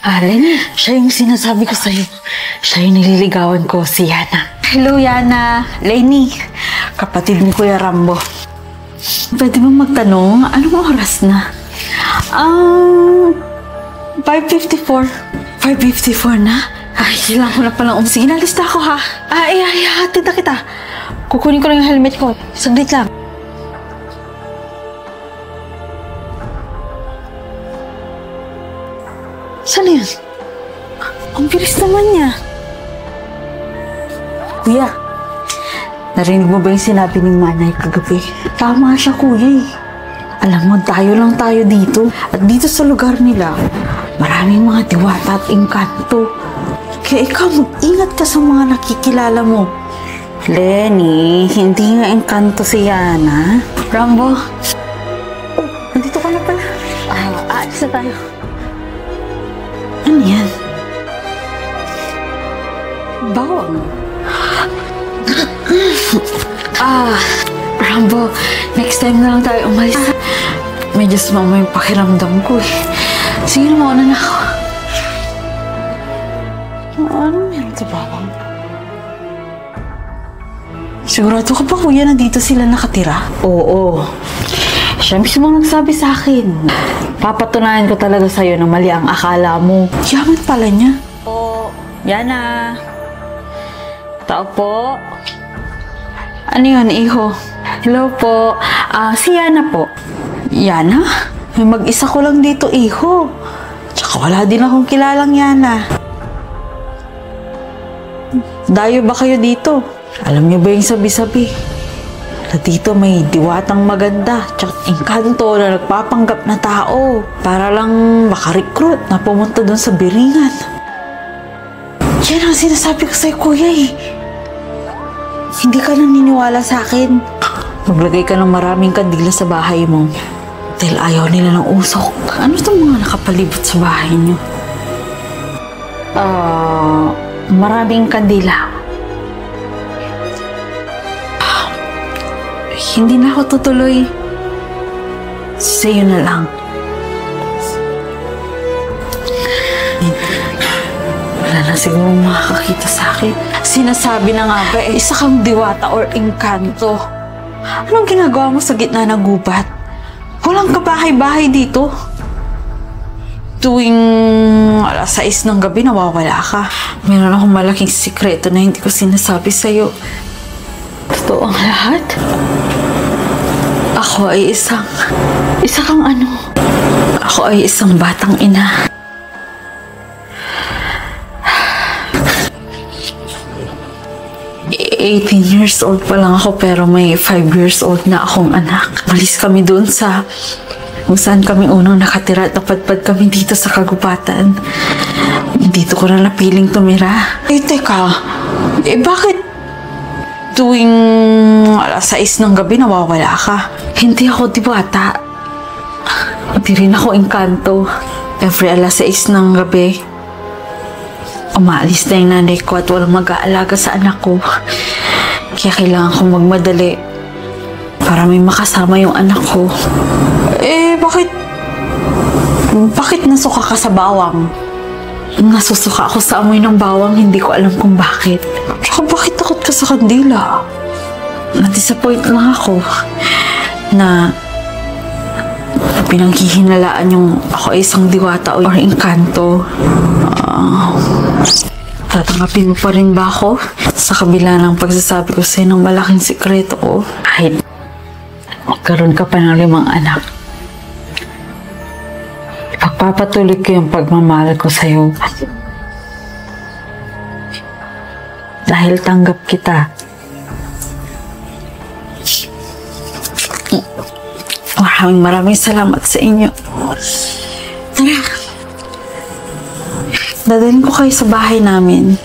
Lenny, siya yung sinasabi ko sa'yo. Siya yung nililigawan ko, si Yana. Hello, Yana. Lenny, kapatid ni Kuya Rambo. Pwede bang magtanong, anong oras na? 5:54. 5:54 na? Ay, kailangan ko na palang Sige, nalista ako ha. Hatid na kita. Kukunin ko lang yung helmet ko. Saglit lang. Saan yun? Ang bilis naman niya. Kuya, narinig mo ba yung sinabi ng nanay kagabi? Tama siya, kuya eh. Alam mo, tayo lang tayo dito. At dito sa lugar nila, maraming mga diwata at engkanto. Kaya ikaw, mag-ingat ka sa mga nakikilala mo. Lenny, hindi nga engkanto si Yana. Rambo. Nandito ka na pala. Aalis na tayo. Ano yan? Bawang. Rambo, next time na lang tayo umalis. Medyo sumama yung pakiramdam ko eh. Sige na, mauna na ako. Ano meron sa bawang? Sigurado ka ba, kuya, na dito sila nakatira? Oo. Siya mismo nagsabi sa akin. Papatunayan ko talaga sa'yo na mali ang akala mo. Yaman pala niya. Po, Yana. Tao po. Ano yun, iho? Hello po. Si Yana po. Yana? May mag-isa ko lang dito, iho. Tsaka wala din akong kilalang Yana. Dayo ba kayo dito? Alam niyo ba yung sabi-sabi? Na dito may diwatang maganda tsaka engkanto na nagpapanggap na tao para lang makarecruit na pumunta doon sa biringan. Yan ang sinasabi ko sa'yo, kuya eh. Hindi ka naniniwala sa akin. Maglagay ka ng maraming kandila sa bahay mo dahil ayaw nila ng usok. Ano itong mga nakapalibot sa bahay niyo? Maraming kandila. Hindi na ako tutuloy. Sa'yo na lang. Wala na siguro makakakita sa akin. Sinasabi na nga ba isa kang diwata or engkanto. Anong ginagawa mo sa gitna ng gubat? Walang kabahay-bahay dito. Tuwing alas 6 ng gabi, nawawala ka. Meron akong malaking sikreto na hindi ko sinasabi sa'yo. Totoo ang lahat? Ako ay isa kang ano? Ako ay isang batang ina. "18 years old pa lang ako pero may 5 years old na akong anak. Malis kami doon sa kung saan kami unang nakatira at napadpad kami dito sa kagubatan. Dito ko na napiling tumira. Teka. Bakit tuwing alas 6 ng gabi nawawala ka? Hindi ako diwata. Hindi rin ako engkanto. Every alas 6 ng gabi, umaalis na yung nanay ko at walang mag-aalaga sa anak ko. Kaya kailangan kong magmadali para may makasama yung anak ko. Bakit nasuka ka sa bawang? Nasusuka ako sa amoy ng bawang, hindi ko alam kung bakit. Tsaka bakit takot ka sa kandila? Na-disappoint lang ako na pinanghihinalaan yung ako ay isang diwata or engkanto. Tatanggapin mo pa rin ba ako? Sa kabila ng pagsasabi ko sa'yo ng malaking sikreto ko, kahit magkaroon ka pa ng 5 anak, ipagpapatuloy ko yung pagmamahal ko sa'yo. Dahil tanggap kita. Maraming salamat sa inyo. Tara. Dadalhin ko kayo sa bahay namin.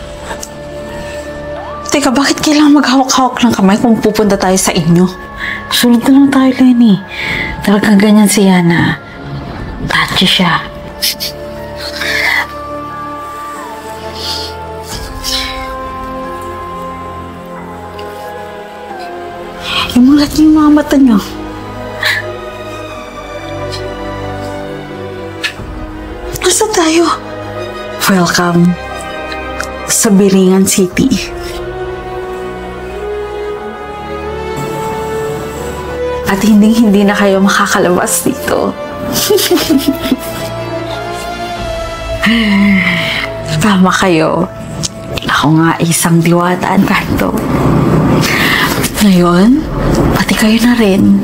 Teka, bakit kailangan maghawak-hawak ng kamay kung pupunta tayo sa inyo? Sunod na lang tayo, Lenny. Talagang ganyan si Yana. Touchy siya. Imulat niyo yung mga mata niyo. Nasaan tayo? Welcome sa Biringan City. At hindi na kayo makakalabas dito. Tama kayo. Ako nga isang diwata Encanto. Ngayon, pati kayo na rin.